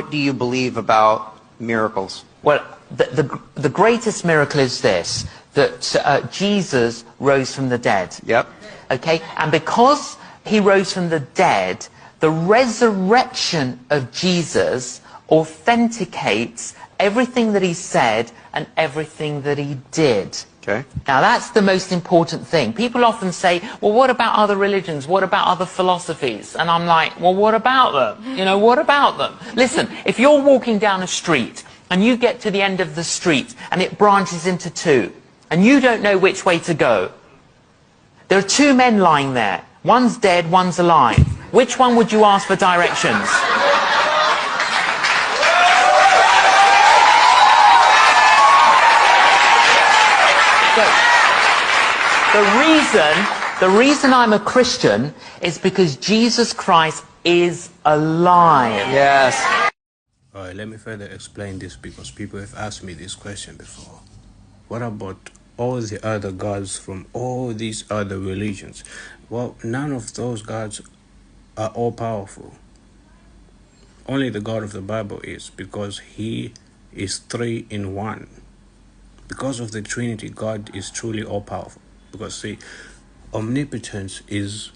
What do you believe about miracles? Well, the greatest miracle is this, that Jesus rose from the dead. Yep. Okay? And because he rose from the dead, the resurrection of Jesus authenticates everything that he said and everything that he did. Okay. Now that's the most important thing. People often say, well, what about other religions? What about other philosophies? And I'm like, well, what about them? You know, what about them? Listen, if you're walking down a street and you get to the end of the street and it branches into two and you don't know which way to go, there are two men lying there. One's dead, one's alive. Which one would you ask for directions? The reason I'm a Christian is because Jesus Christ is alive. Yes. Alright, let me further explain this because people have asked me this question before. What about all the other gods from all these other religions? Well, none of those gods are all powerful. Only the God of the Bible is, because he is 3 in 1. Because of the Trinity, God is truly all powerful. Because see, omnipotence is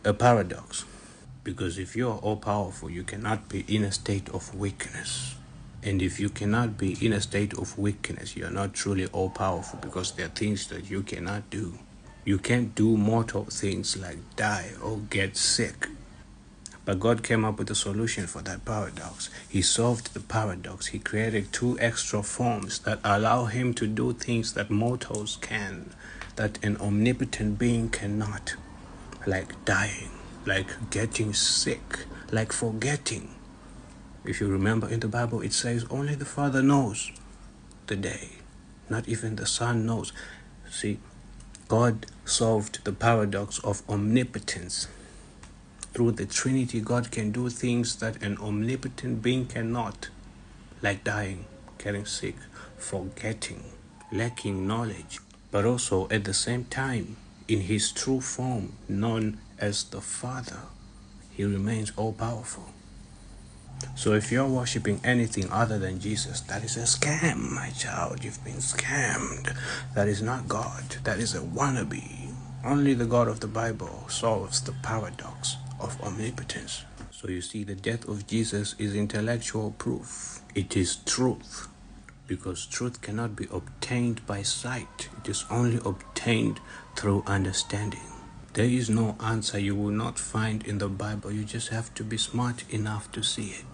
a paradox. Because if you are all powerful, you cannot be in a state of weakness. And if you cannot be in a state of weakness, you are not truly all powerful, because there are things that you cannot do. You can't do mortal things like die or get sick. But God came up with a solution for that paradox. He solved the paradox. He created 2 extra forms that allow him to do things that mortals can, that an omnipotent being cannot, like dying, like getting sick, like forgetting. If you remember in the Bible, it says only the Father knows the day. Not even the Son knows. See, God solved the paradox of omnipotence. Through the Trinity, God can do things that an omnipotent being cannot, like dying, getting sick, forgetting, lacking knowledge. But also at the same time, in his true form, known as the Father, he remains all-powerful. So if you're worshipping anything other than Jesus, that is a scam, my child. You've been scammed. That is not God. That is a wannabe. Only the God of the Bible solves the paradox of omnipotence. So you see, the death of Jesus is intellectual proof. It is truth. Because truth cannot be obtained by sight. It is only obtained through understanding. There is no answer you will not find in the Bible. You just have to be smart enough to see it.